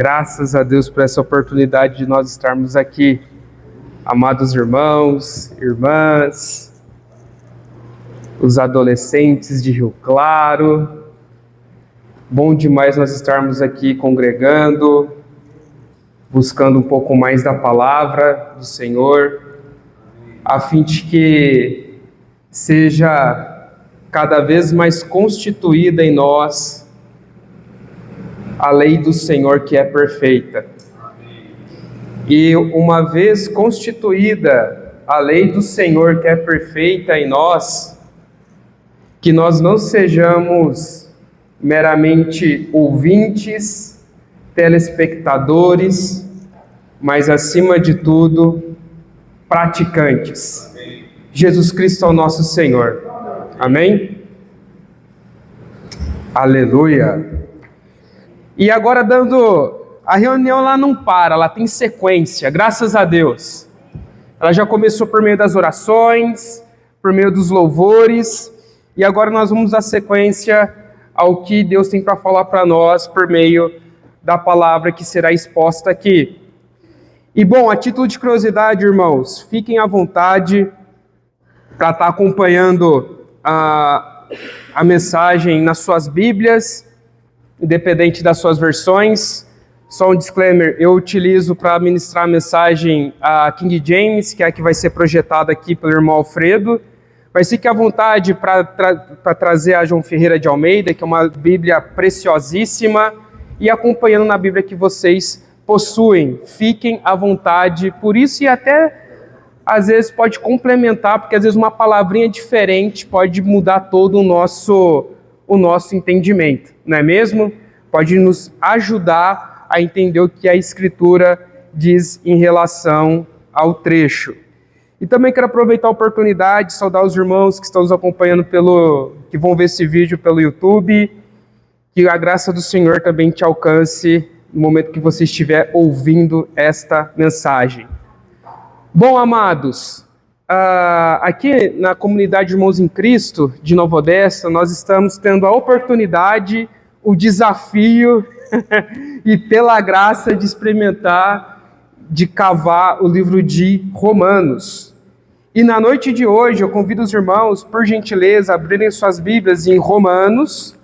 Graças a Deus por essa oportunidade de nós estarmos aqui. Amados irmãos, irmãs, os adolescentes de Rio Claro, bom demais nós estarmos aqui congregando, buscando um pouco mais da palavra do Senhor, a fim de que seja cada vez mais constituída em nós a lei do Senhor que é perfeita. E uma vez constituída a lei do Senhor que é perfeita em nós, que nós não sejamos meramente ouvintes, telespectadores, mas acima de tudo, praticantes. Jesus Cristo é o nosso Senhor. Amém? Aleluia. E agora a reunião lá não para, ela tem sequência, graças a Deus. Ela já começou por meio das orações, por meio dos louvores, e agora nós vamos dar sequência ao que Deus tem para falar para nós por meio da palavra que será exposta aqui. E bom, a título de curiosidade, irmãos, fiquem à vontade para estar acompanhando a mensagem nas suas Bíblias, independente das suas versões. Só um disclaimer, eu utilizo para ministrar a mensagem a King James, que é a que vai ser projetada aqui pelo irmão Alfredo, mas fique à vontade para trazer a João Ferreira de Almeida, que é uma Bíblia preciosíssima, e acompanhando na Bíblia que vocês possuem. Fiquem à vontade por isso, e até às vezes pode complementar, porque às vezes uma palavrinha diferente pode mudar todo o nosso entendimento, não é mesmo? Pode nos ajudar a entender o que a Escritura diz em relação ao trecho. E também quero aproveitar a oportunidade de saudar os irmãos que estão nos acompanhando que vão ver esse vídeo pelo YouTube, que a graça do Senhor também te alcance no momento que você estiver ouvindo esta mensagem. Bom, amados, aqui na comunidade Irmãos em Cristo de Nova Odessa, nós estamos tendo a oportunidade, o desafio e pela graça de experimentar, de cavar o livro de Romanos. E na noite de hoje eu convido os irmãos, por gentileza, a abrirem suas Bíblias em Romanos,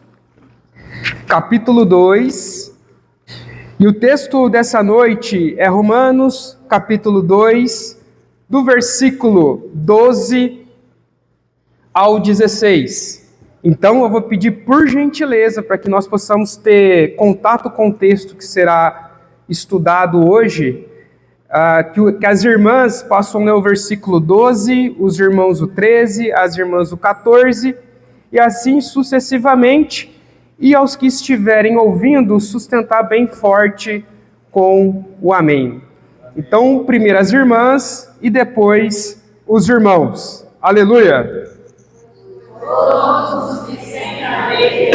capítulo 2. E o texto dessa noite é Romanos, capítulo 2, do versículo 12 ao 16. Então eu vou pedir por gentileza para que nós possamos ter contato com o texto que será estudado hoje, que as irmãs possam ler o versículo 12, os irmãos o 13, as irmãs o 14, e assim sucessivamente, e aos que estiverem ouvindo, sustentar bem forte com o amém. Então, primeiro as irmãs e depois os irmãos. Aleluia! Todos os que sem a lei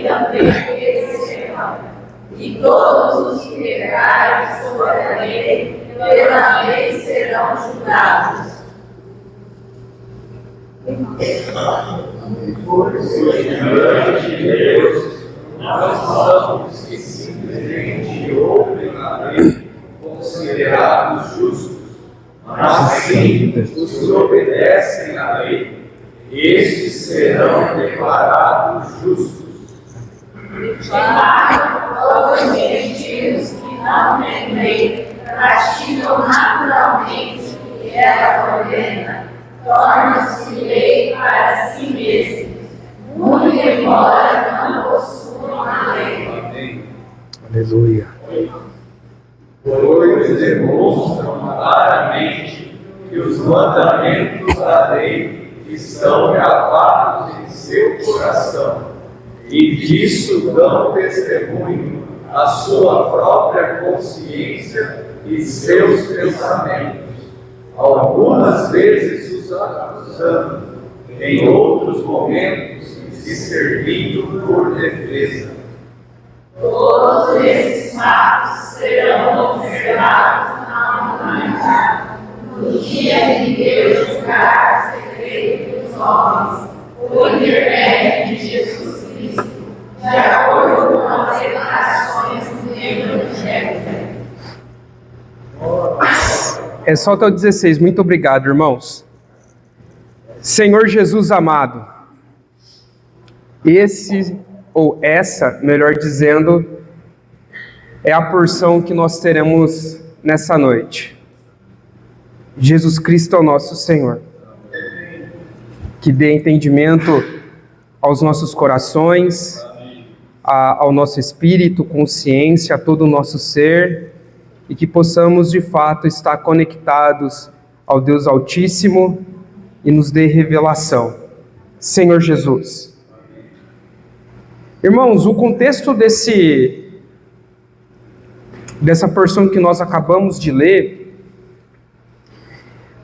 também perecerão, e todos os que pecarem sobre a lei, pela lei serão julgados. Pois diante de Deus, nós somos que simplesmente ouvem a lei, considerados justos, mas sim os que obedecem à lei, estes serão declarados justos. Todos os gentios que não têm lei praticam naturalmente o que ela ordena, tornam-se lei para si mesmos, muito embora não possuam a lei. Aleluia. Pois demonstram claramente que os mandamentos da lei estão gravados em seu coração, e disso dão testemunho a sua própria consciência e seus pensamentos, algumas vezes os acusando, em outros momentos se servindo por defesa. Todos esses fatos serão observados na humanidade, no dia em que Deus julgar o segredo dos homens, por intermédio de Jesus Cristo, de acordo com as É só até o 16. Muito obrigado, irmãos. Senhor Jesus amado, esse ou essa, melhor dizendo, é a porção que nós teremos nessa noite. Jesus Cristo é o nosso Senhor. Que dê entendimento aos nossos corações, ao nosso espírito, consciência, a todo o nosso ser, e que possamos de fato estar conectados ao Deus Altíssimo e nos dê revelação. Senhor Jesus. Irmãos, o contexto dessa porção que nós acabamos de ler,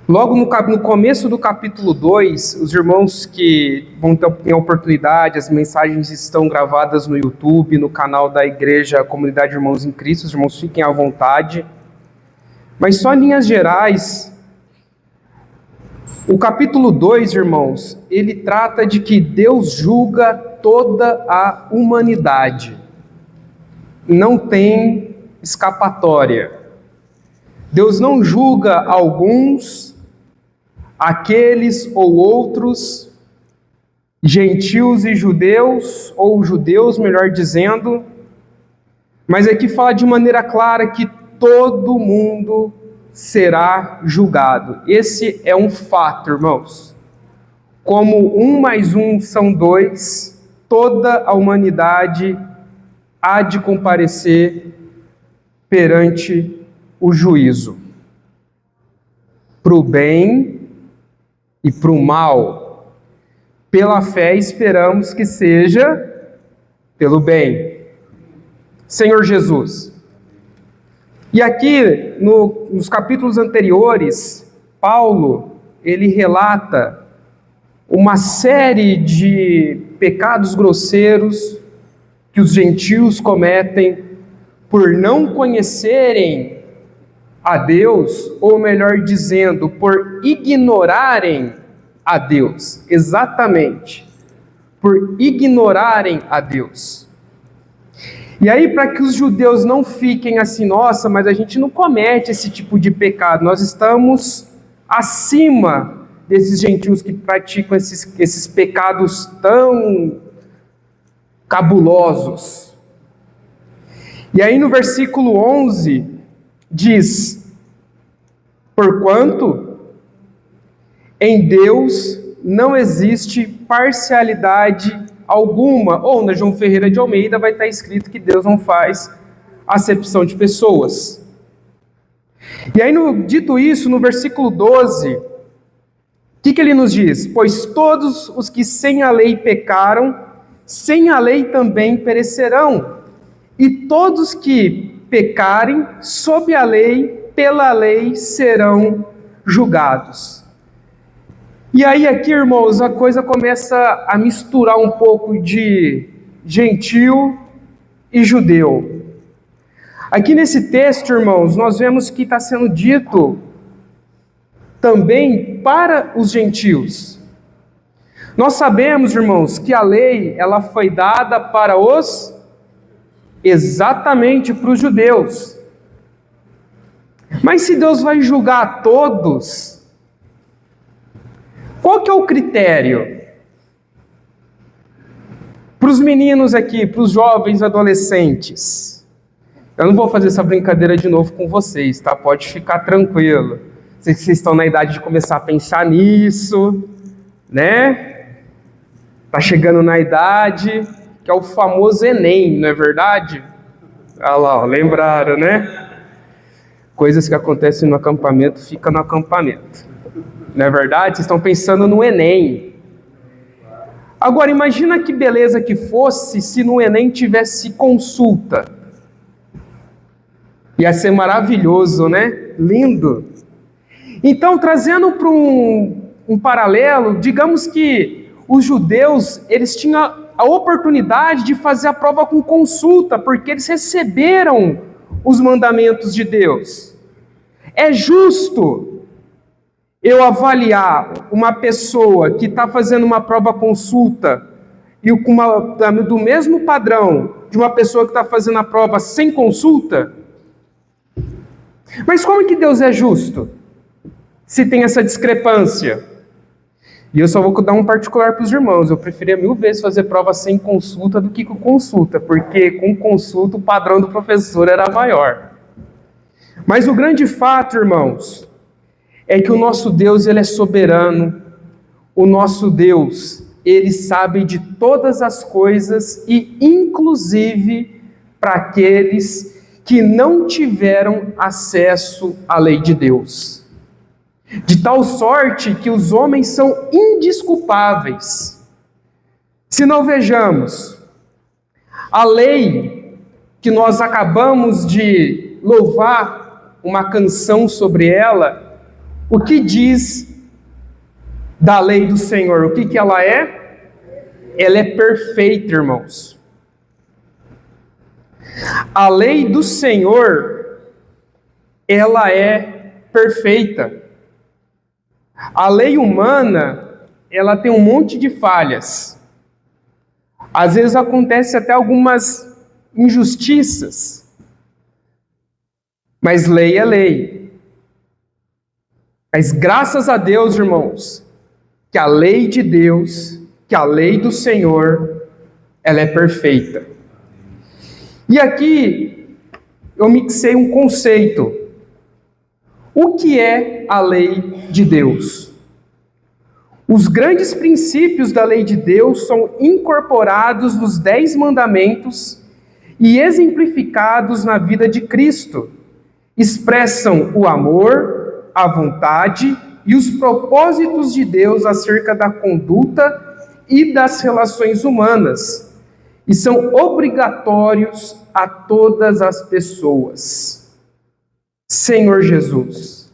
logo no começo do capítulo 2, os irmãos que vão ter a oportunidade, as mensagens estão gravadas no YouTube, no canal da Igreja Comunidade Irmãos em Cristo, os irmãos fiquem à vontade. Mas só em linhas gerais, o capítulo 2, irmãos, ele trata de que Deus julga toda a humanidade. Não tem escapatória. Deus não julga alguns, aqueles ou outros, gentios e judeus, ou judeus, melhor dizendo, mas aqui fala de maneira clara que todo mundo será julgado. Esse é um fato, irmãos. Como 1 mais 1 são 2, toda a humanidade há de comparecer perante o juízo. Para o bem e para o mal. Pela fé esperamos que seja pelo bem. Senhor Jesus. E aqui, nos capítulos anteriores, Paulo, ele relata uma série de pecados grosseiros que os gentios cometem por não conhecerem a Deus, ou melhor dizendo, por ignorarem a Deus. Exatamente, por ignorarem a Deus. E aí, para que os judeus não fiquem assim, nossa, mas a gente não comete esse tipo de pecado, nós estamos acima desses gentios que praticam esses pecados tão cabulosos. E aí no versículo 11, diz, porquanto em Deus não existe parcialidade alguma, ou na João Ferreira de Almeida vai estar escrito que Deus não faz acepção de pessoas. E aí, dito isso, no versículo 12, o que ele nos diz? Pois todos os que sem a lei pecaram, sem a lei também perecerão, e todos que pecarem sob a lei, pela lei serão julgados. E aí aqui, irmãos, a coisa começa a misturar um pouco de gentio e judeu. Aqui nesse texto, irmãos, nós vemos que está sendo dito também para os gentios. Nós sabemos, irmãos, que a lei ela foi dada para exatamente para os judeus. Mas se Deus vai julgar a todos, qual que é o critério? Para os meninos aqui, para os jovens adolescentes, eu não vou fazer essa brincadeira de novo com vocês, tá? Pode ficar tranquilo. Sei que vocês estão na idade de começar a pensar nisso, né? Tá chegando na idade, que é o famoso Enem, não é verdade? Olha lá, ó, lembraram, né? Coisas que acontecem no acampamento, fica no acampamento. Não é verdade? Vocês estão pensando no Enem. Agora, imagina que beleza que fosse se no Enem tivesse consulta. Ia ser maravilhoso, né? Lindo. Então, trazendo para um paralelo, digamos que os judeus, eles tinham a oportunidade de fazer a prova com consulta, porque eles receberam os mandamentos de Deus. É justo eu avaliar uma pessoa que está fazendo uma prova consulta e do mesmo padrão de uma pessoa que está fazendo a prova sem consulta? Mas como que Deus é justo? se tem essa discrepância. E eu só vou dar um particular para os irmãos. Eu preferia 1000 vezes fazer prova sem consulta do que com consulta, porque com consulta o padrão do professor era maior. Mas o grande fato, irmãos, é que o nosso Deus, ele é soberano. O nosso Deus, ele sabe de todas as coisas e inclusive para aqueles que não tiveram acesso à lei de Deus. De tal sorte que os homens são indesculpáveis. Se não vejamos, a lei que nós acabamos de louvar uma canção sobre ela, o que diz da lei do Senhor? O que ela é? Ela é perfeita, irmãos. A lei do Senhor, ela é perfeita. A lei humana, ela tem um monte de falhas. Às vezes acontece até algumas injustiças. Mas lei é lei. Mas graças a Deus, irmãos, que a lei de Deus, que a lei do Senhor, ela é perfeita. E aqui eu mixei um conceito. O que é a lei de Deus? Os grandes princípios da lei de Deus são incorporados nos 10 mandamentos e exemplificados na vida de Cristo. Expressam o amor, a vontade e os propósitos de Deus acerca da conduta e das relações humanas, e são obrigatórios a todas as pessoas. Senhor Jesus,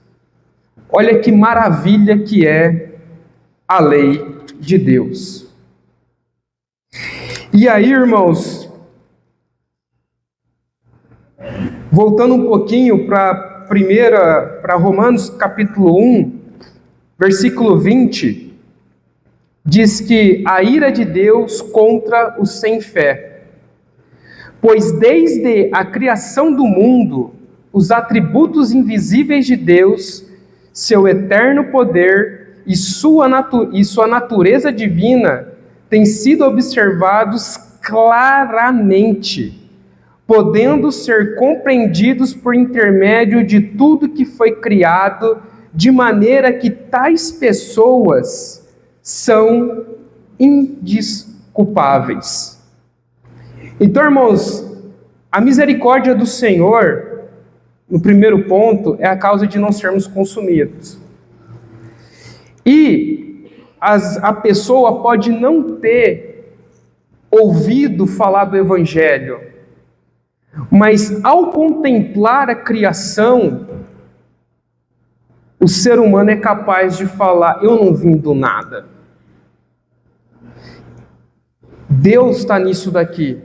olha que maravilha que é a lei de Deus. E aí, irmãos, voltando um pouquinho para Romanos capítulo 1, versículo 20, diz que a ira de Deus contra os sem fé, pois desde a criação do mundo, os atributos invisíveis de Deus, seu eterno poder e sua natureza divina têm sido observados claramente, podendo ser compreendidos por intermédio de tudo que foi criado, de maneira que tais pessoas são indesculpáveis. Então, irmãos, a misericórdia do Senhor, no primeiro ponto, é a causa de não sermos consumidos. E a pessoa pode não ter ouvido falar do Evangelho, mas ao contemplar a criação, o ser humano é capaz de falar: eu não vim do nada. Deus está nisso daqui.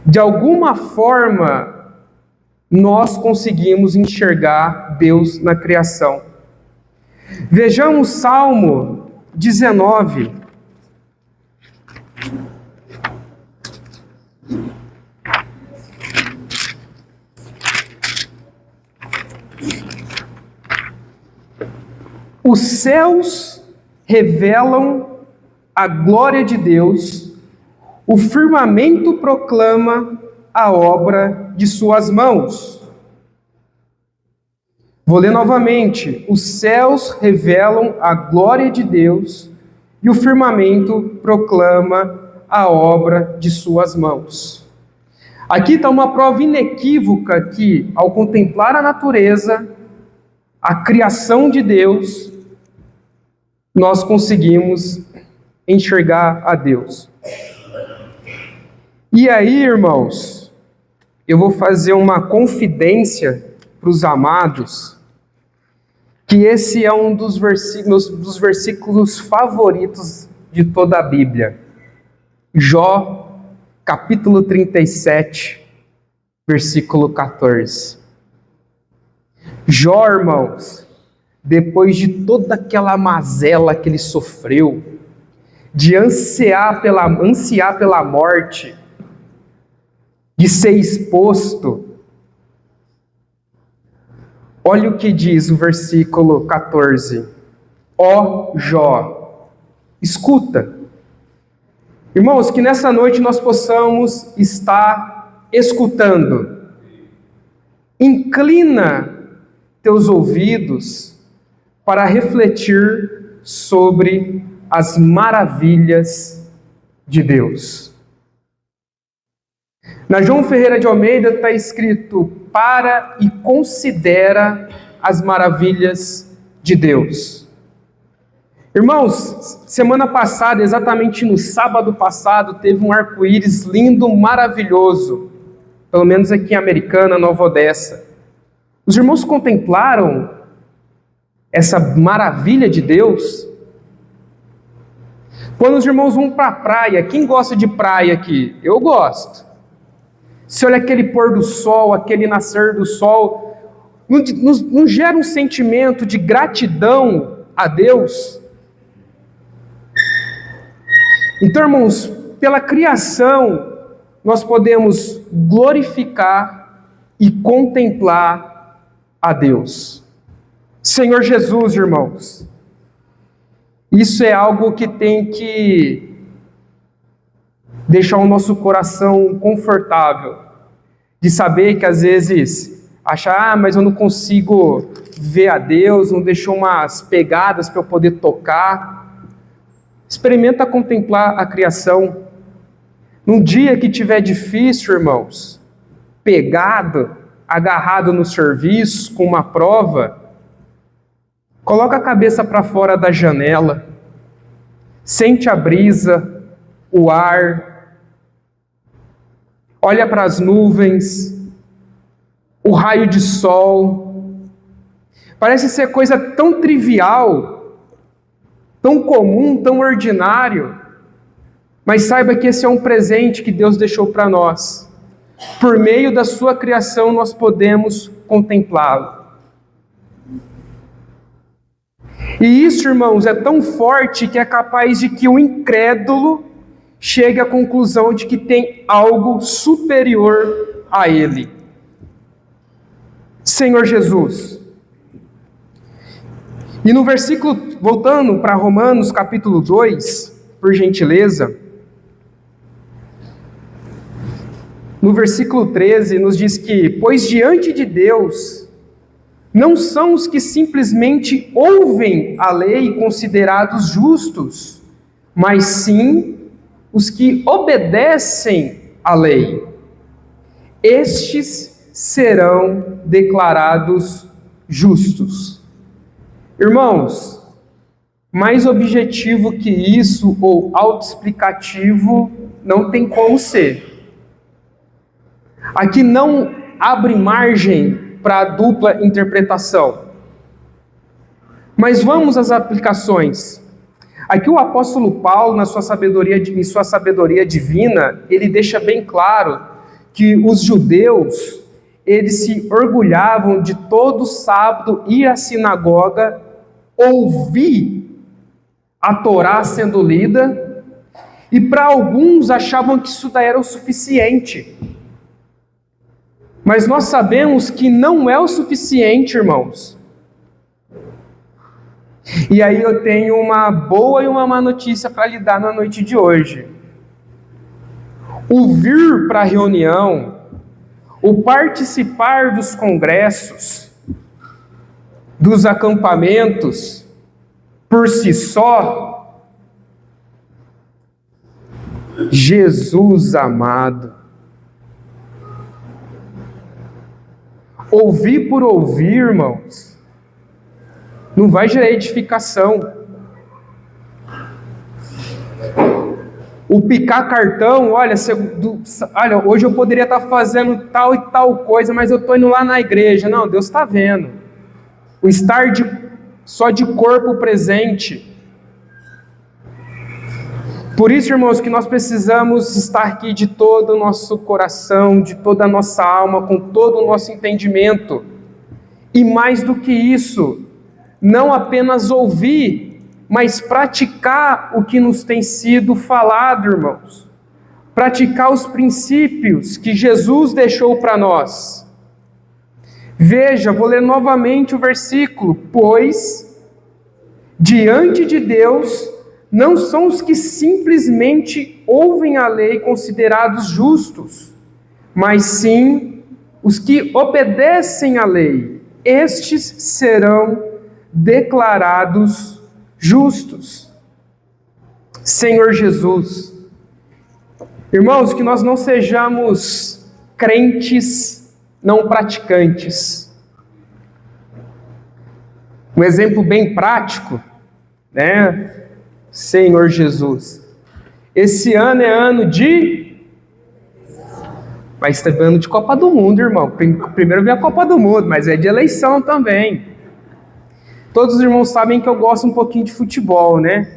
De alguma forma, nós conseguimos enxergar Deus na criação. Vejamos Salmo 19. Os céus revelam a glória de Deus, o firmamento proclama a obra de suas mãos. Vou ler novamente. Os céus revelam a glória de Deus e o firmamento proclama a obra de suas mãos. Aqui está uma prova inequívoca que, ao contemplar a natureza, a criação de Deus, nós conseguimos enxergar a Deus. E aí, irmãos, eu vou fazer uma confidência para os amados, que esse é um dos versículos favoritos de toda a Bíblia. Jó, capítulo 37, versículo 14. Jó, irmãos, depois de toda aquela mazela que ele sofreu, de ansiar pela morte, de ser exposto, Olha o que diz o versículo 14. Ó Jó, escuta. Irmãos, que nessa noite nós possamos estar escutando. Inclina teus ouvidos para refletir sobre as maravilhas de Deus. Na João Ferreira de Almeida está escrito: para e considera as maravilhas de Deus. Irmãos, semana passada, exatamente no sábado passado, teve um arco-íris lindo, maravilhoso, pelo menos aqui em Americana, Nova Odessa. Os irmãos contemplaram essa maravilha de Deus? Quando os irmãos vão para a praia, quem gosta de praia aqui? Eu gosto. Se olha aquele pôr do sol, aquele nascer do sol, não gera um sentimento de gratidão a Deus? Então, irmãos, pela criação, nós podemos glorificar e contemplar a Deus. Senhor Jesus, irmãos, isso é algo que tem que deixar o nosso coração confortável, de saber que às vezes achar, mas eu não consigo ver a Deus, não deixou umas pegadas para eu poder tocar. Experimenta contemplar a criação. Num dia que tiver difícil, irmãos, pegado, agarrado no serviço, com uma prova, coloca a cabeça para fora da janela, sente a brisa, o ar, olha para as nuvens, o raio de sol. Parece ser coisa tão trivial, tão comum, tão ordinário, mas saiba que esse é um presente que Deus deixou para nós. Por meio da sua criação nós podemos contemplá-lo. E isso, irmãos, é tão forte que é capaz de que o incrédulo chegue à conclusão de que tem algo superior a ele. Senhor Jesus. E no versículo, voltando para Romanos capítulo 2, por gentileza, no versículo 13 nos diz que: pois diante de Deus não são os que simplesmente ouvem a lei considerados justos, mas sim os que obedecem à lei. Estes serão declarados justos. Irmãos, mais objetivo que isso, ou autoexplicativo, não tem como ser. Aqui não abre margem para a dupla interpretação. Mas vamos às aplicações. Aqui o apóstolo Paulo, em sua sabedoria divina, ele deixa bem claro que os judeus, eles se orgulhavam de todo sábado ir à sinagoga, ouvir a Torá sendo lida, e para alguns achavam que isso daí era o suficiente. Mas nós sabemos que não é o suficiente, irmãos. E aí eu tenho uma boa e uma má notícia para lhe dar na noite de hoje. O vir para a reunião, o participar dos congressos, dos acampamentos, por si só, Jesus amado, ouvir por ouvir, irmãos, não vai gerar edificação. O picar cartão, olha, hoje eu poderia estar fazendo tal e tal coisa, mas eu estou indo lá na igreja. Não, Deus está vendo. O estar só de corpo presente. Por isso, irmãos, que nós precisamos estar aqui de todo o nosso coração, de toda a nossa alma, com todo o nosso entendimento. E mais do que isso, não apenas ouvir, mas praticar o que nos tem sido falado, irmãos. Praticar os princípios que Jesus deixou para nós. Veja, vou ler novamente o versículo. Pois, diante de Deus, não são os que simplesmente ouvem a lei considerados justos, mas sim os que obedecem à lei. Estes serão declarados justos. Senhor Jesus, irmãos, que nós não sejamos crentes não praticantes. Um exemplo bem prático, né? Senhor Jesus, esse ano é ano de... Mas está ano de Copa do Mundo, irmão. Primeiro vem a Copa do Mundo, mas é de eleição também. Todos os irmãos sabem que eu gosto um pouquinho de futebol, né?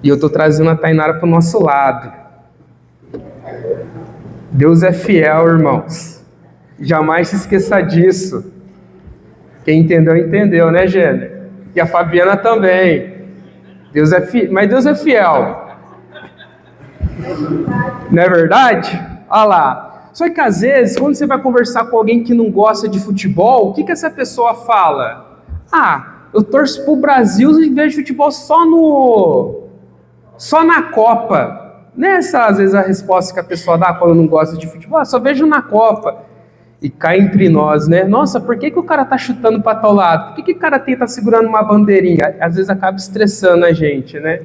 E eu estou trazendo a Tainara para o nosso lado. Deus é fiel, irmãos. Jamais se esqueça disso. Quem entendeu, entendeu, né, Gênia? E a Fabiana também. Deus é fiel, mas Deus é fiel. Não é verdade? Olha lá. Só que às vezes, quando você vai conversar com alguém que não gosta de futebol, o que essa pessoa fala? Eu torço pro Brasil e vejo futebol só na Copa. Nessa, às vezes, a resposta que a pessoa dá quando não gosta de futebol, só vejo na Copa. E cá entre nós, né? Nossa, por que o cara tá chutando para tal lado? Por que o cara tá segurando uma bandeirinha? Às vezes acaba estressando a gente, né?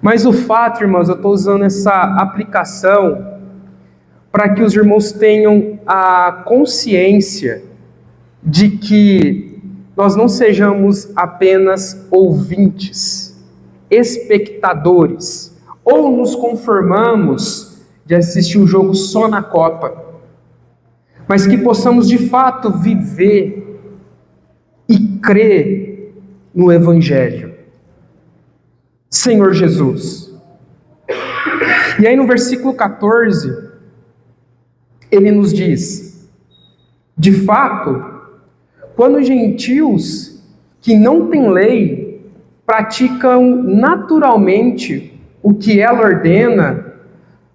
Mas o fato, irmãos, eu estou usando essa aplicação para que os irmãos tenham a consciência de que nós não sejamos apenas ouvintes, espectadores, ou nos conformamos de assistir um jogo só na Copa, mas que possamos de fato viver e crer no Evangelho. Senhor Jesus. E aí no versículo 14, ele nos diz: de fato, quando gentios que não têm lei praticam naturalmente o que ela ordena,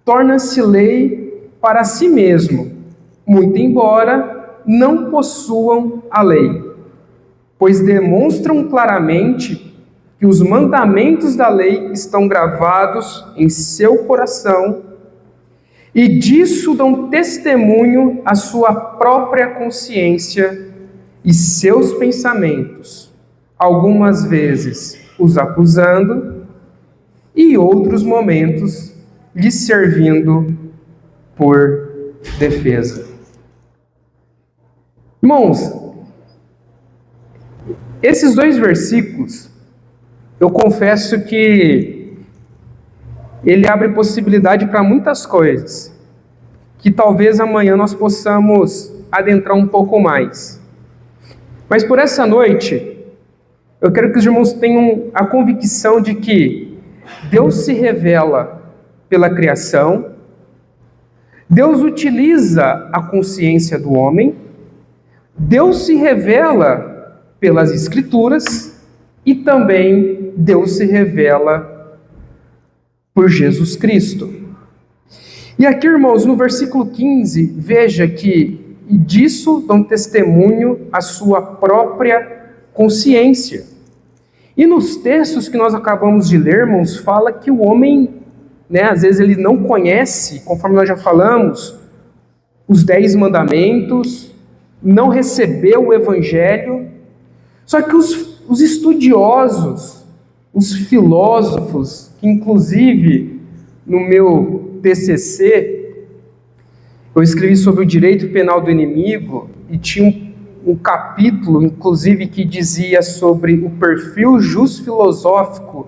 torna-se lei para si mesmo, muito embora não possuam a lei, pois demonstram claramente que os mandamentos da lei estão gravados em seu coração e disso dão testemunho a sua própria consciência e seus pensamentos, algumas vezes os acusando e outros momentos lhe servindo por defesa. Irmãos, esses dois versículos, eu confesso que ele abre possibilidade para muitas coisas, que talvez amanhã nós possamos adentrar um pouco mais. Mas por essa noite, eu quero que os irmãos tenham a convicção de que Deus se revela pela criação, Deus utiliza a consciência do homem, Deus se revela pelas Escrituras e também Deus se revela por Jesus Cristo. E aqui, irmãos, no versículo 15, veja que disso dão testemunho a sua própria consciência. E nos textos que nós acabamos de ler, irmãos, fala que o homem, às vezes ele não conhece, conforme nós já falamos, os 10 mandamentos, não recebeu o Evangelho. Só que os estudiosos, os filósofos, que inclusive no meu TCC, eu escrevi sobre o direito penal do inimigo, e tinha um capítulo, inclusive, que dizia sobre o perfil jus-filosófico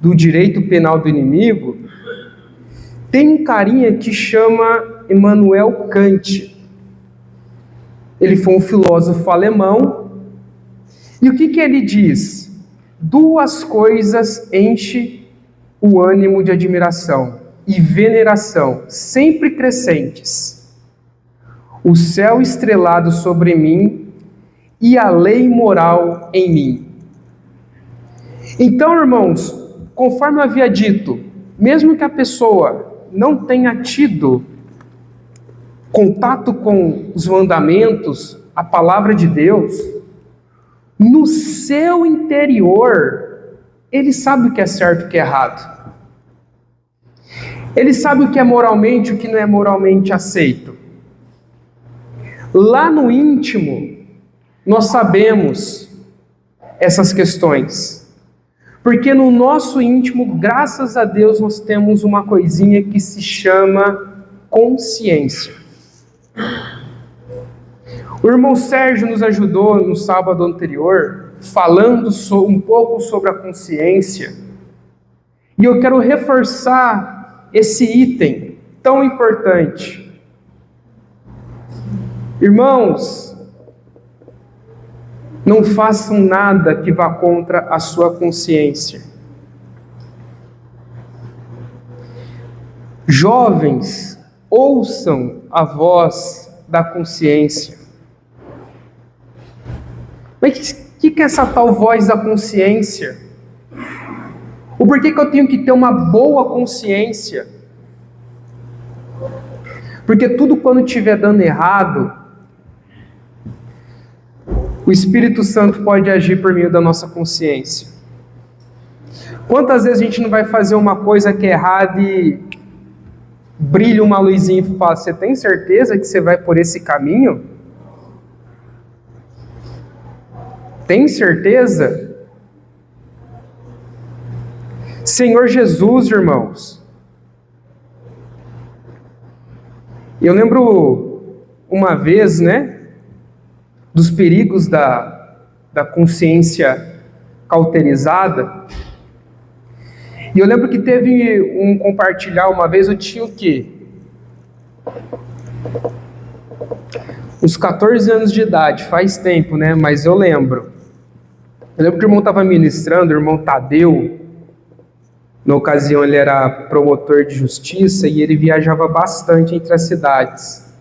do direito penal do inimigo. Tem um carinha que chama Immanuel Kant. Ele foi um filósofo alemão. E o que ele diz? 2 coisas enchem o ânimo de admiração e veneração, sempre crescentes: o céu estrelado sobre mim e a lei moral em mim. Então, irmãos, conforme eu havia dito, mesmo que a pessoa não tenha tido contato com os mandamentos, a palavra de Deus, no seu interior, ele sabe o que é certo e o que é errado. Ele sabe o que é moralmente e o que não é moralmente aceito. Lá no íntimo, nós sabemos essas questões. Porque no nosso íntimo, graças a Deus, nós temos uma coisinha que se chama consciência. O irmão Sérgio nos ajudou no sábado anterior, falando um pouco sobre a consciência. E eu quero reforçar esse item tão importante. Irmãos, não façam nada que vá contra a sua consciência. Jovens, ouçam a voz da consciência. Mas o que é essa tal voz da consciência? O porquê que eu tenho que ter uma boa consciência? Porque tudo quando estiver dando errado, o Espírito Santo pode agir por meio da nossa consciência. Quantas vezes a gente não vai fazer uma coisa que é errada e brilha uma luzinha e fala: você tem certeza que você vai por esse caminho? Tem certeza? Senhor Jesus, irmãos. Eu lembro uma vez, dos perigos da consciência cauterizada. E eu lembro que teve um compartilhar uma vez, eu tinha o quê? Uns 14 anos de idade, faz tempo, mas eu lembro. Eu lembro que o irmão estava ministrando, o irmão Tadeu. Na ocasião ele era promotor de justiça e ele viajava bastante entre as cidades.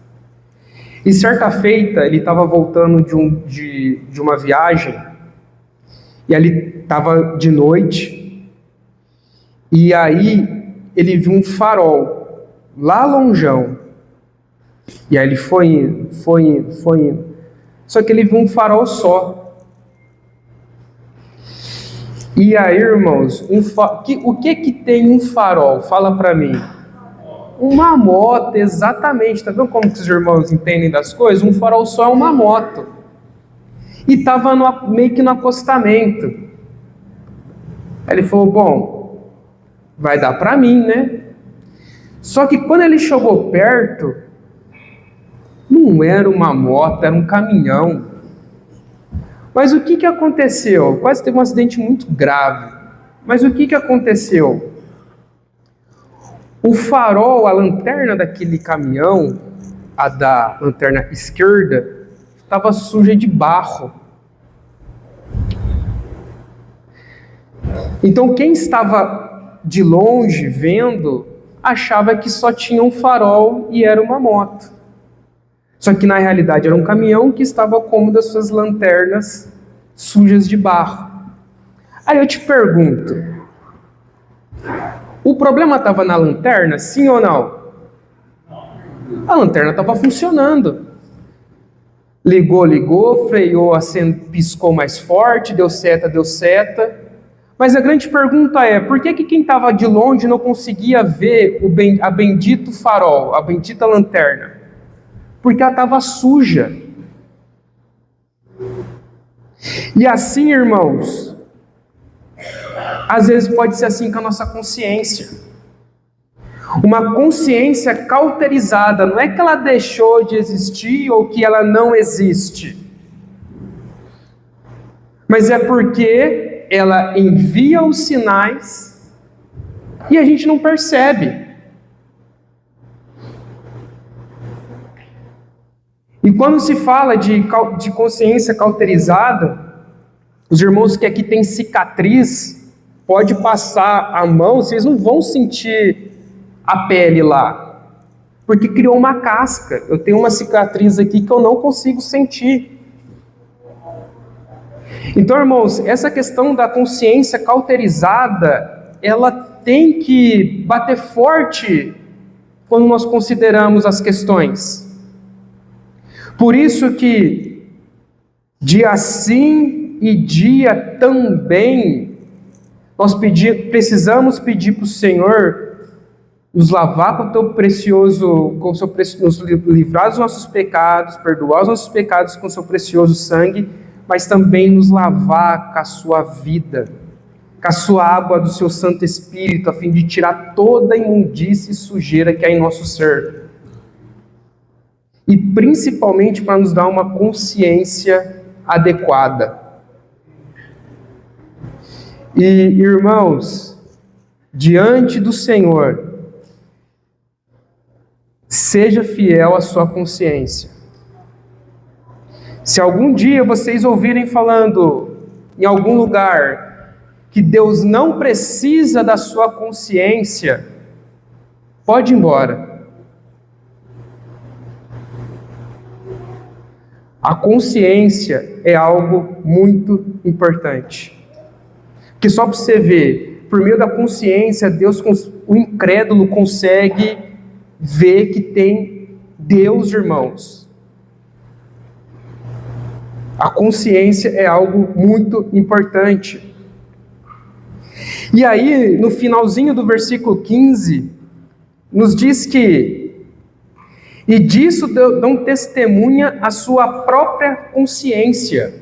E certa feita ele estava voltando de uma viagem, e ali estava de noite, e aí ele viu um farol, lá longeão, e aí ele foi indo, só que ele viu um farol só. E aí, irmãos, o que tem um farol? Fala para mim. Uma moto, exatamente. Tá vendo como que os irmãos entendem das coisas? Um farol só é uma moto. E estava meio que no acostamento. Aí ele falou: bom, vai dar para mim, Só que quando ele chegou perto, não era uma moto, era um caminhão. Mas o que aconteceu? Quase teve um acidente muito grave. Mas o que aconteceu? O farol, a lanterna daquele caminhão, a da lanterna esquerda, estava suja de barro. Então quem estava de longe vendo, achava que só tinha um farol e era uma moto. Só que na realidade era um caminhão que estava com uma das suas lanternas sujas de barro. Aí eu te pergunto, o problema estava na lanterna, sim ou não? A lanterna estava funcionando. Ligou, freou, piscou mais forte, deu seta. Mas a grande pergunta é, por que quem estava de longe não conseguia ver a bendito farol, a bendita lanterna? Porque ela estava suja. E assim, irmãos, às vezes pode ser assim com a nossa consciência. Uma consciência cauterizada, não é que ela deixou de existir ou que ela não existe, mas é porque ela envia os sinais e a gente não percebe. E quando se fala de consciência cauterizada, os irmãos que aqui têm cicatriz, pode passar a mão, vocês não vão sentir a pele lá, porque criou uma casca. Eu tenho uma cicatriz aqui que eu não consigo sentir. Então, irmãos, essa questão da consciência cauterizada, ela tem que bater forte quando nós consideramos as questões. Por isso que dia sim e dia também nós precisamos pedir para o Senhor nos lavar com o teu precioso, nos livrar dos nossos pecados, perdoar os nossos pecados com o seu precioso sangue, mas também nos lavar com a sua vida, com a sua água do seu Santo Espírito, a fim de tirar toda a imundície e sujeira que há em nosso ser. E principalmente para nos dar uma consciência adequada. E, irmãos, diante do Senhor, seja fiel à sua consciência. Se algum dia vocês ouvirem falando em algum lugar que Deus não precisa da sua consciência, pode ir embora. A consciência é algo muito importante. Porque só para você ver, por meio da consciência, o incrédulo consegue ver que tem Deus, irmãos. A consciência é algo muito importante. E aí, no finalzinho do versículo 15, nos diz que e disso dão testemunha a sua própria consciência.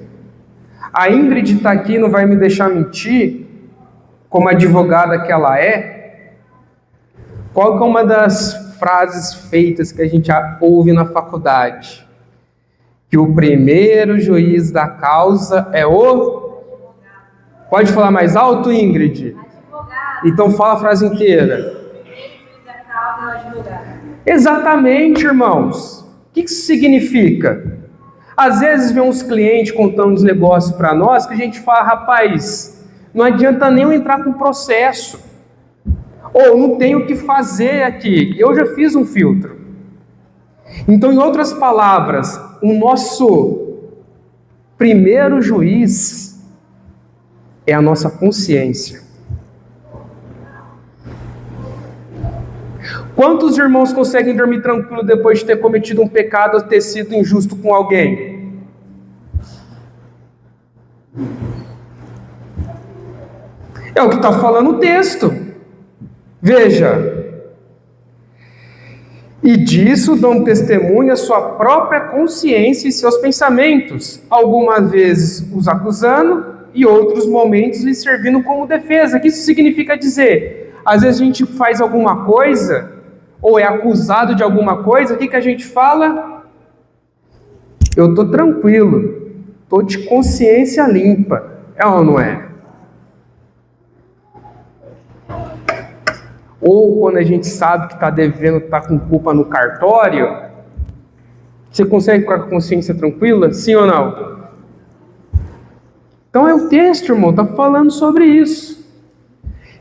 A Ingrid está aqui, não vai me deixar mentir, como advogada que ela é. Qual que é uma das frases feitas que a gente ouve na faculdade? Que o primeiro juiz da causa é o... Pode falar mais alto, Ingrid? Advogado. Então fala a frase inteira. O primeiro juiz da causa é o advogado. Exatamente, irmãos. O que isso significa? Às vezes vem uns clientes contando uns negócios para nós que a gente fala, rapaz, não adianta nem eu entrar com processo. Ou não tenho o que fazer aqui. Eu já fiz um filtro. Então, em outras palavras, o nosso primeiro juiz é a nossa consciência. Quantos irmãos conseguem dormir tranquilo depois de ter cometido um pecado ou ter sido injusto com alguém? É o que está falando o texto. Veja. E disso dão testemunho a sua própria consciência e seus pensamentos, algumas vezes os acusando e outros momentos lhes servindo como defesa. O que isso significa dizer? Às vezes a gente faz alguma coisa ou é acusado de alguma coisa, o que a gente fala? Eu estou tranquilo, estou de consciência limpa. É ou não é? Ou quando a gente sabe que está devendo, está com culpa no cartório, você consegue ficar com a consciência tranquila? Sim ou não? Então é o texto, irmão, está falando sobre isso.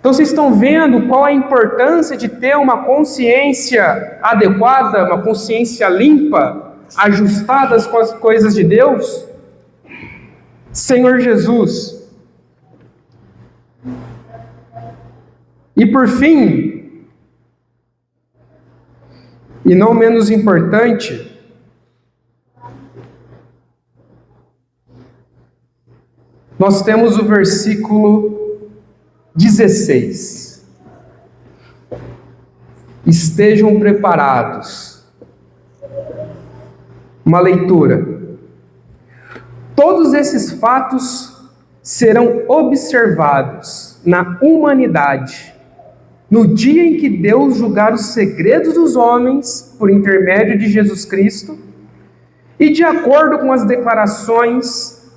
Então vocês estão vendo qual a importância de ter uma consciência adequada, uma consciência limpa, ajustada com as coisas de Deus? Senhor Jesus. E por fim, e não menos importante, nós temos o versículo 16. Estejam preparados. Uma leitura. Todos esses fatos serão observados na humanidade, no dia em que Deus julgar os segredos dos homens por intermédio de Jesus Cristo, e de acordo com as declarações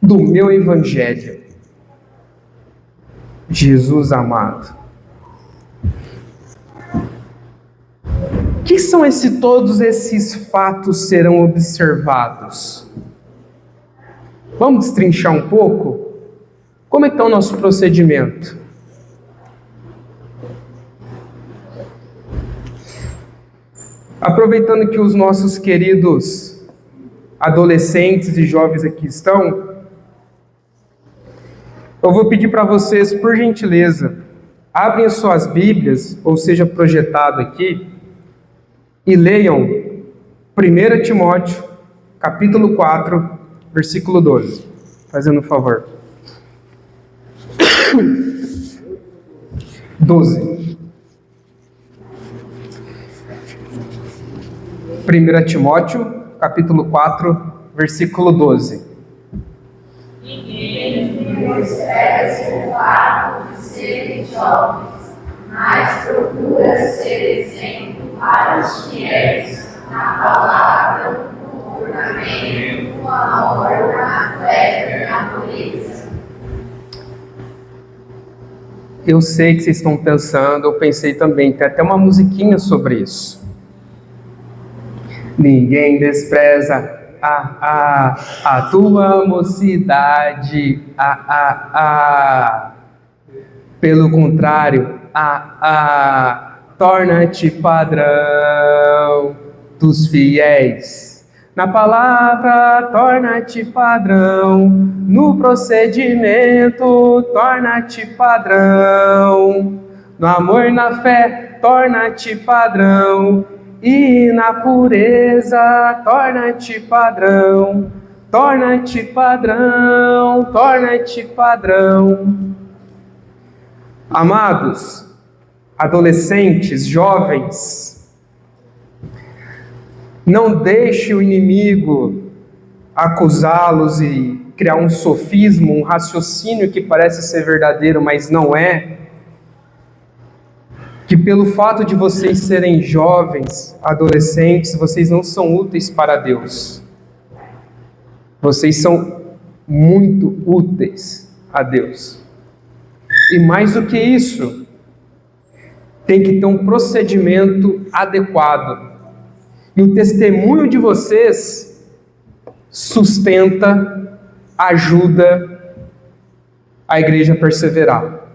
do meu Evangelho. Jesus amado. O que são todos esses fatos serão observados? Vamos destrinchar um pouco? Como é que está o nosso procedimento? Aproveitando que os nossos queridos adolescentes e jovens aqui estão, eu vou pedir para vocês, por gentileza, abrem as suas Bíblias, ou seja, projetado aqui, e leiam 1 Timóteo, capítulo 4, versículo 12. Fazendo um favor. 12. 1 Timóteo, capítulo 4, versículo 12. Ninguém despreze o fato de serem jovens, mas procura ser exemplo para os fiéis na palavra, no ornamento, no amor, na fé e na pureza. Eu sei que vocês estão pensando, eu pensei também, tem até uma musiquinha sobre isso. Ninguém despreza a tua mocidade, pelo contrário, torna-te padrão dos fiéis. Na palavra, torna-te padrão, no procedimento, torna-te padrão, no amor e na fé, torna-te padrão, e na pureza, torna-te padrão, torna-te padrão, torna-te padrão. Amados, adolescentes, jovens, não deixe o inimigo acusá-los e criar um sofismo, um raciocínio que parece ser verdadeiro, mas não é. Que pelo fato de vocês serem jovens, adolescentes, vocês não são úteis para Deus. Vocês são muito úteis a Deus. E mais do que isso, tem que ter um procedimento adequado. E o testemunho de vocês sustenta, ajuda a igreja a perseverar.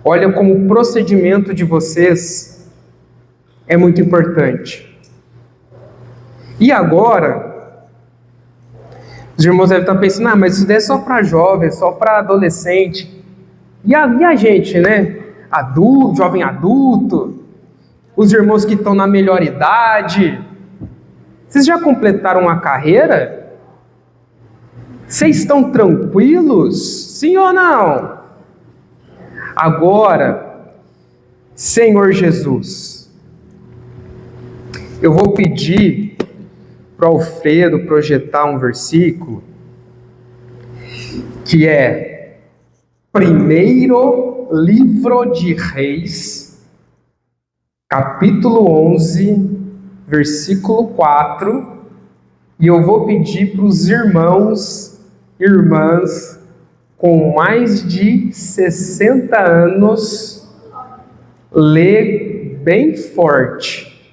Olha como o procedimento de vocês é muito importante. E agora, os irmãos devem estar pensando, mas isso daí é só para jovem, só para adolescente. E a gente, né? Adulto, jovem adulto, os irmãos que estão na melhor idade, vocês já completaram a carreira? Vocês estão tranquilos? Sim ou não? Agora, Senhor Jesus, eu vou pedir para o Alfredo projetar um versículo que é 1º livro de Reis, capítulo 11, versículo 4, e eu vou pedir para os irmãos e irmãs com mais de 60 anos ler bem forte.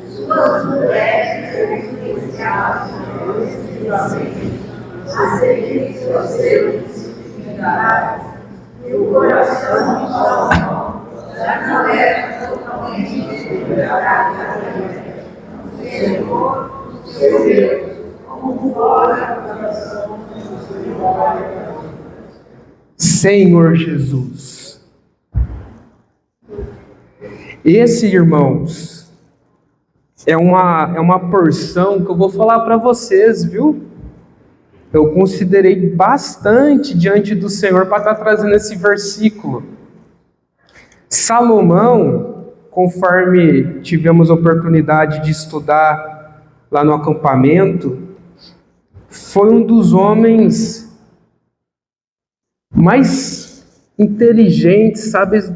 Suas mulheres influenciadas a seguir seus deuses e o coração de Salomão já não era totalmente liberado da vida. Senhor, seu Deus, como fora do coração do Senhor. Senhor Jesus. Esse, irmãos, é uma porção que eu vou falar para vocês, viu? Eu considerei bastante diante do Senhor para estar trazendo esse versículo. Salomão, conforme tivemos a oportunidade de estudar lá no acampamento, foi um dos homens mais inteligentes, sábios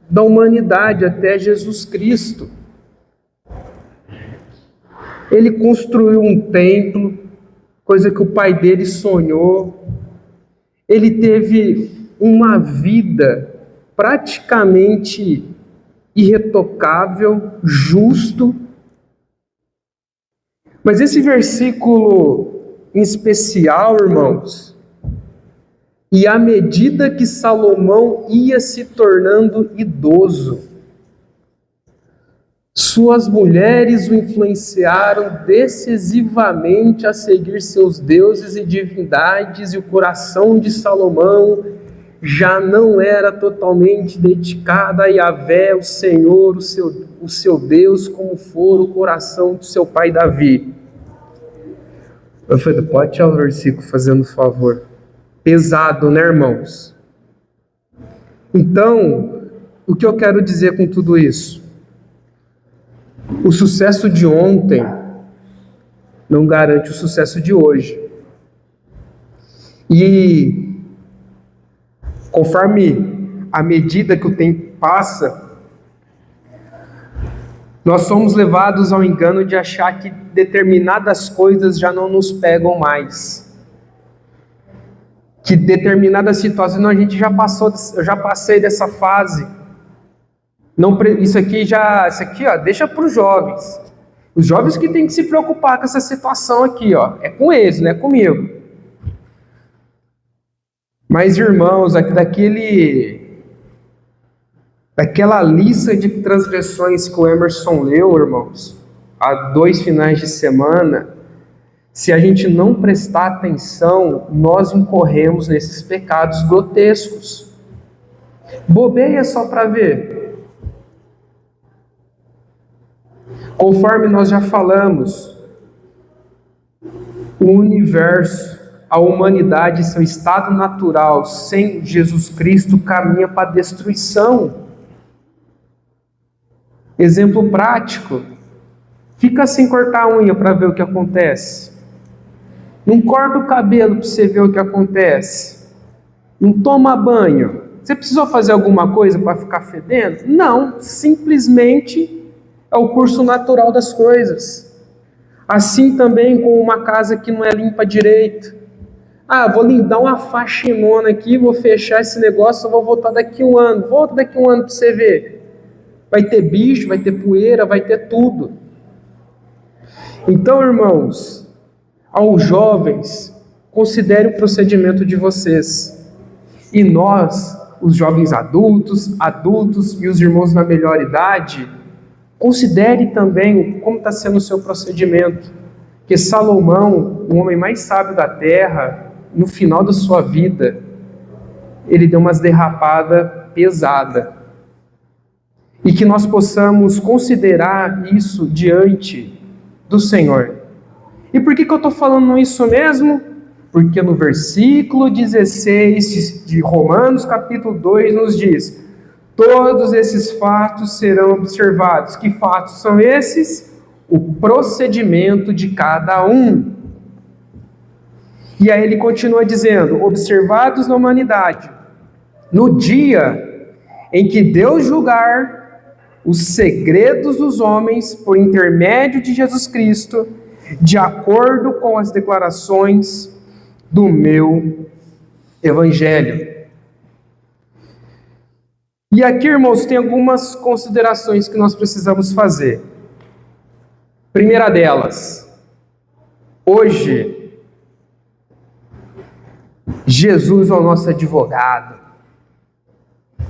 da humanidade, até Jesus Cristo. Ele construiu um templo, coisa que o pai dele sonhou. Ele teve uma vida praticamente irretocável, justo. Mas esse versículo em especial, irmãos, e à medida que Salomão ia se tornando idoso, suas mulheres o influenciaram decisivamente a seguir seus deuses e divindades, e o coração de Salomão já não era totalmente dedicada a Yahvé, o Senhor, o seu Deus, como for o coração do seu pai Davi. Eu falei, pode tirar o versículo, fazendo favor. Pesado, né, irmãos? Então, o que eu quero dizer com tudo isso? O sucesso de ontem não garante o sucesso de hoje. E conforme a medida que o tempo passa, nós somos levados ao engano de achar que determinadas coisas já não nos pegam mais. Que determinadas situações, não, a gente já passou, eu já passei dessa fase. Não, isso aqui, ó, deixa para os jovens. Os jovens que têm que se preocupar com essa situação aqui, ó, é com eles, não é comigo. Mas, irmãos, daquela lista de transgressões que o Emerson leu, irmãos, há 2 finais de semana, se a gente não prestar atenção, nós incorremos nesses pecados grotescos. Bobeia só para ver. Conforme nós já falamos, o universo, a humanidade, seu estado natural, sem Jesus Cristo, caminha para a destruição. Exemplo prático, fica sem cortar a unha para ver o que acontece. Não corta o cabelo para você ver o que acontece. Não toma banho. Você precisou fazer alguma coisa para ficar fedendo? Não, simplesmente é o curso natural das coisas. Assim também com uma casa que não é limpa direito. Vou dar uma faxinona aqui, vou fechar esse negócio, vou voltar daqui 1 ano. Volta daqui 1 ano para você ver. Vai ter bicho, vai ter poeira, vai ter tudo. Então, irmãos, aos jovens, considere o procedimento de vocês. E nós, os jovens adultos e os irmãos na melhor idade, considere também como está sendo o seu procedimento. Que Salomão, o homem mais sábio da terra, no final da sua vida, ele deu umas derrapadas pesadas. E que nós possamos considerar isso diante do Senhor. E por que eu estou falando isso mesmo? Porque no versículo 16 de Romanos capítulo 2 nos diz: todos esses fatos serão observados. Que fatos são esses? O procedimento de cada um. E aí ele continua dizendo: observados na humanidade, no dia em que Deus julgar os segredos dos homens por intermédio de Jesus Cristo, de acordo com as declarações do meu Evangelho. E aqui, irmãos, tem algumas considerações que nós precisamos fazer. Primeira delas, hoje, Jesus é o nosso advogado.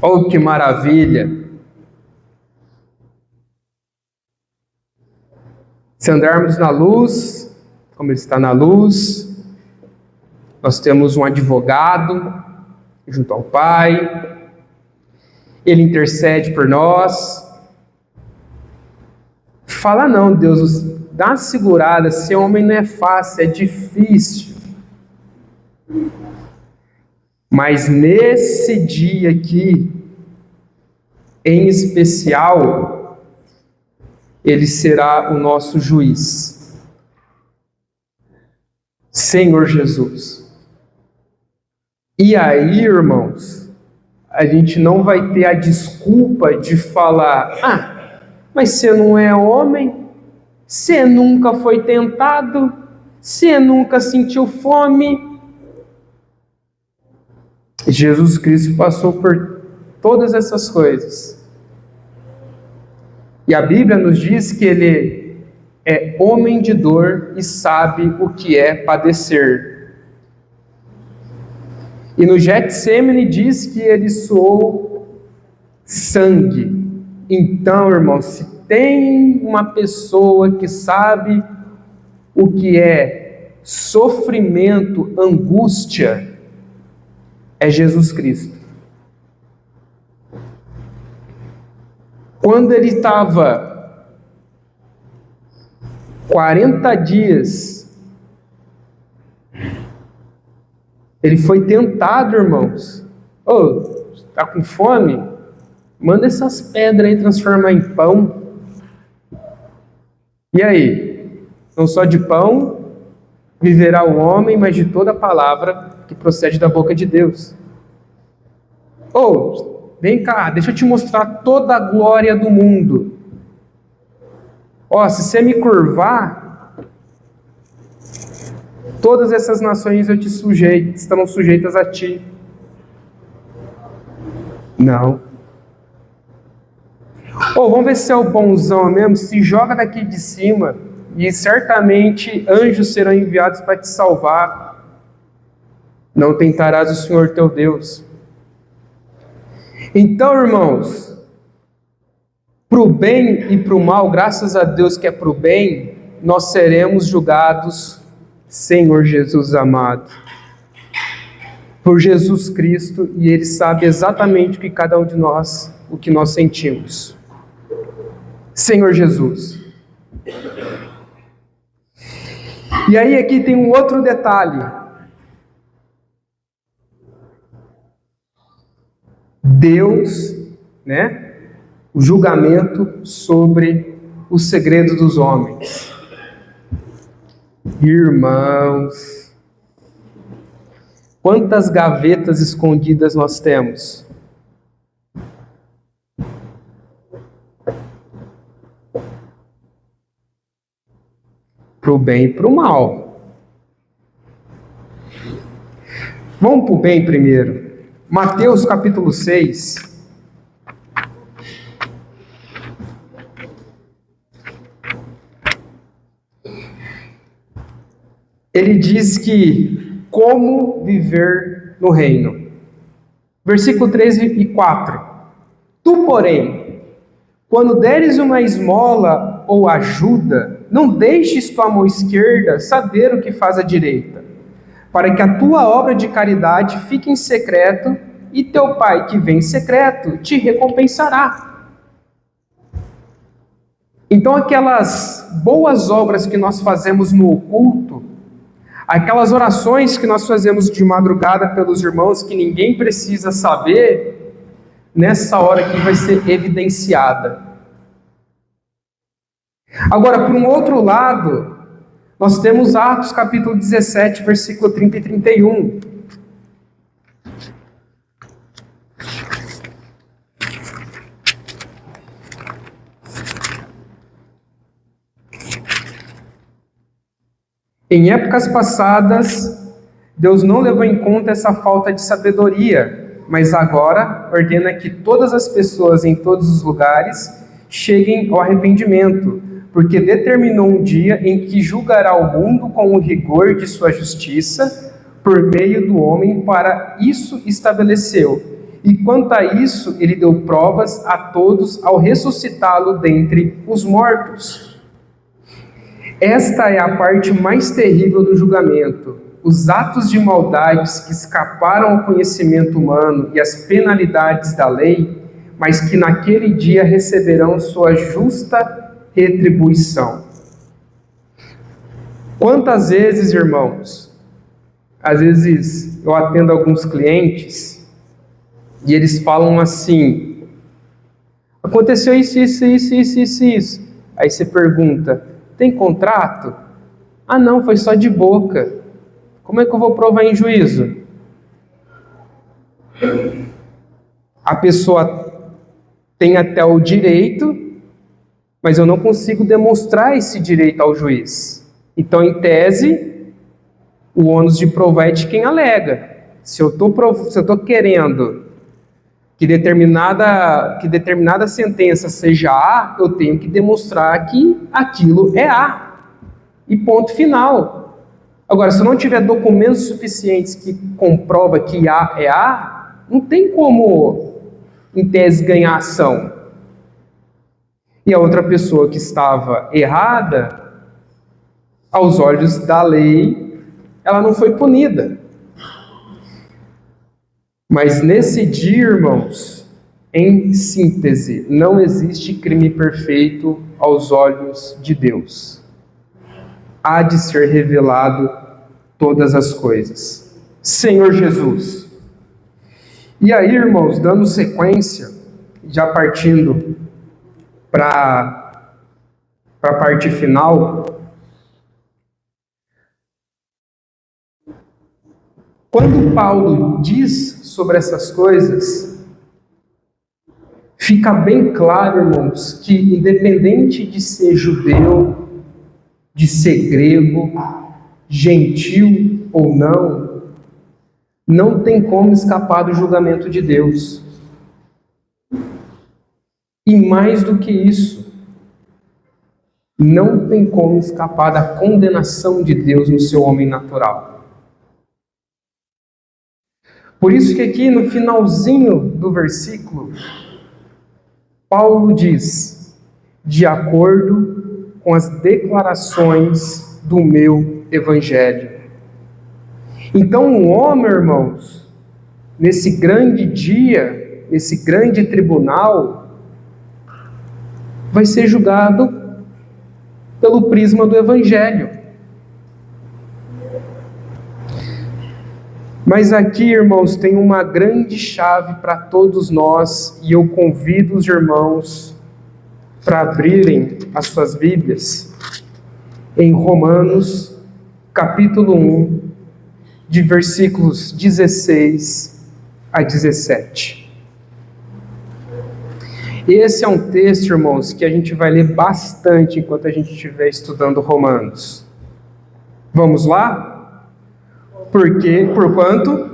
Oh, que maravilha! Se andarmos na luz, como Ele está na luz, nós temos um advogado junto ao Pai, Ele intercede por nós. Fala não, Deus, dá uma segurada, ser homem não é fácil, é difícil. Mas nesse dia aqui, em especial, Ele será o nosso juiz. Senhor Jesus. E aí, irmãos, a gente não vai ter a desculpa de falar: mas você não é homem, você nunca foi tentado, você nunca sentiu fome. Jesus Cristo passou por todas essas coisas. E a Bíblia nos diz que Ele é homem de dor e sabe o que é padecer. E no Getsemane diz que Ele suou sangue. Então, irmãos, se tem uma pessoa que sabe o que é sofrimento, angústia, é Jesus Cristo. Quando ele estava 40 dias, ele foi tentado, irmãos. Tá com fome? Manda essas pedras aí transformar em pão. E aí? Não só de pão viverá o homem, mas de toda palavra que procede da boca de Deus. Vem cá, deixa eu te mostrar toda a glória do mundo. Se você me curvar, todas essas nações eu te sujeito, estarão sujeitas a ti. Não. Vamos ver se é o bonzão mesmo. Se joga daqui de cima e certamente anjos serão enviados para te salvar. Não tentarás o Senhor teu Deus. Então, irmãos, para o bem e para o mal, graças a Deus que é para o bem, nós seremos julgados, Senhor Jesus amado, por Jesus Cristo, e Ele sabe exatamente o que cada um de nós, o que nós sentimos. Senhor Jesus. E aí aqui tem um outro detalhe. Deus, o julgamento sobre os segredos dos homens. Irmãos, quantas gavetas escondidas nós temos? Para o bem e para o mal. Vamos para o bem primeiro. Mateus capítulo 6. Ele diz que como viver no reino. Versículo 3 e 4. Tu, porém, quando deres uma esmola ou ajuda, não deixes tua mão esquerda saber o que faz a direita, para que a tua obra de caridade fique em secreto, e teu Pai que vem em secreto te recompensará. Então aquelas boas obras que nós fazemos no oculto, aquelas orações que nós fazemos de madrugada pelos irmãos que ninguém precisa saber, nessa hora aqui vai ser evidenciada. Agora, por um outro lado, nós temos Atos capítulo 17, versículo 30 e 31. Em épocas passadas, Deus não levou em conta essa falta de sabedoria, mas agora ordena que todas as pessoas em todos os lugares cheguem ao arrependimento, porque determinou um dia em que julgará o mundo com o rigor de sua justiça, por meio do homem, para isso estabeleceu. E quanto a isso, ele deu provas a todos ao ressuscitá-lo dentre os mortos. Esta é a parte mais terrível do julgamento. Os atos de maldades que escaparam ao conhecimento humano e as penalidades da lei, mas que naquele dia receberão sua justa retribuição. Quantas vezes, irmãos, às vezes eu atendo alguns clientes e eles falam assim: aconteceu isso. Aí você pergunta: tem contrato? Ah, não, foi só de boca. Como é que eu vou provar em juízo? A pessoa tem até o direito, mas eu não consigo demonstrar esse direito ao juiz. Então, em tese, o ônus de provar é de quem alega. Se eu estou querendo que determinada sentença seja A, eu tenho que demonstrar que aquilo é A. E ponto final. Agora, se eu não tiver documentos suficientes que comprova que A é A, não tem como, em tese, ganhar ação. E a outra pessoa que estava errada, aos olhos da lei, ela não foi punida. Mas nesse dia, irmãos, em síntese, não existe crime perfeito aos olhos de Deus. Há de ser revelado todas as coisas. Senhor Jesus. E aí, irmãos, dando sequência, já partindo para a parte final, quando Paulo diz sobre essas coisas, fica bem claro, irmãos, que independente de ser judeu, de ser grego, gentil ou não tem como escapar do julgamento de Deus. E mais do que isso, não tem como escapar da condenação de Deus no seu homem natural. Por isso que aqui no finalzinho do versículo, Paulo diz, de acordo com as declarações do meu evangelho. Então o homem, irmãos, nesse grande dia, nesse grande tribunal, vai ser julgado pelo prisma do evangelho. Mas aqui, irmãos, tem uma grande chave para todos nós, e eu convido os irmãos para abrirem as suas Bíblias em Romanos, capítulo 1, de versículos 16 a 17. Esse é um texto, irmãos, que a gente vai ler bastante enquanto a gente estiver estudando Romanos. Vamos lá? Porque, por quanto?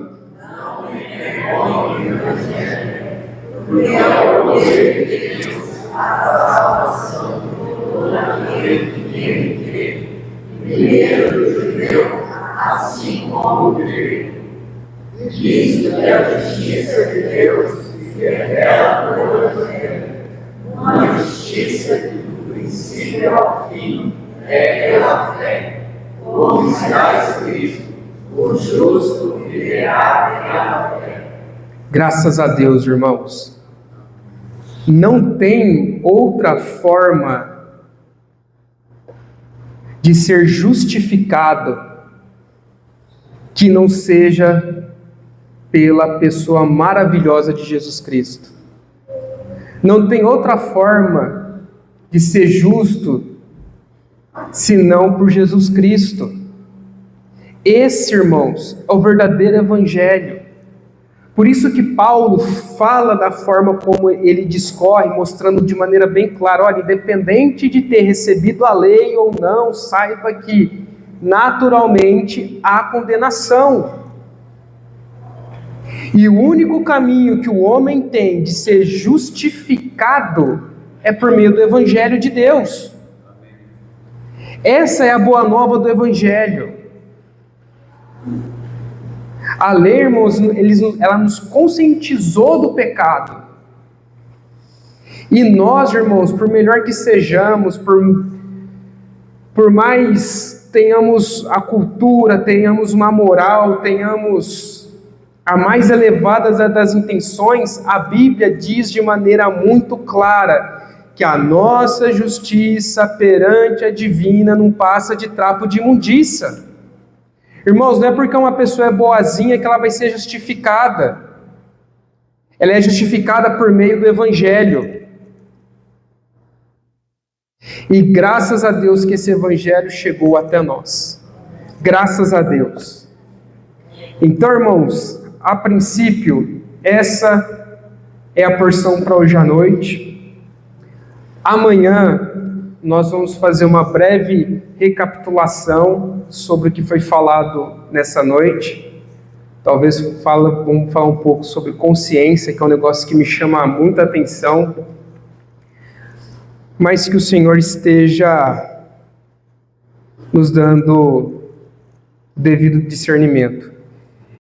Assim como crê, Cristo é a justiça de Deus, se revela pelo Evangelho, uma justiça que do princípio ao fim é pela fé, como está escrito, o justo viverá pela fé. Graças a Deus, irmãos. Não tem outra forma de ser justificado que não seja pela pessoa maravilhosa de Jesus Cristo. Não tem outra forma de ser justo senão por Jesus Cristo. Esse, irmãos, é o verdadeiro evangelho. Por isso que Paulo fala da forma como ele discorre, mostrando de maneira bem clara, olha, independente de ter recebido a lei ou não, saiba que naturalmente há condenação. E o único caminho que o homem tem de ser justificado é por meio do Evangelho de Deus. Essa é a boa nova do Evangelho. A lei, irmãos, ela nos conscientizou do pecado. E nós, irmãos, por melhor que sejamos, por mais tenhamos a cultura, tenhamos uma moral, tenhamos a mais elevada das intenções, a Bíblia diz de maneira muito clara que a nossa justiça perante a divina não passa de trapo de imundícia. Irmãos, não é porque uma pessoa é boazinha que ela vai ser justificada. Ela é justificada por meio do Evangelho. E graças a Deus que esse Evangelho chegou até nós. Graças a Deus. Então, irmãos, a princípio, essa é a porção para hoje à noite. Amanhã nós vamos fazer uma breve recapitulação sobre o que foi falado nessa noite. Talvez vamos falar um pouco sobre consciência, que é um negócio que me chama muita atenção, mas que o Senhor esteja nos dando o devido discernimento.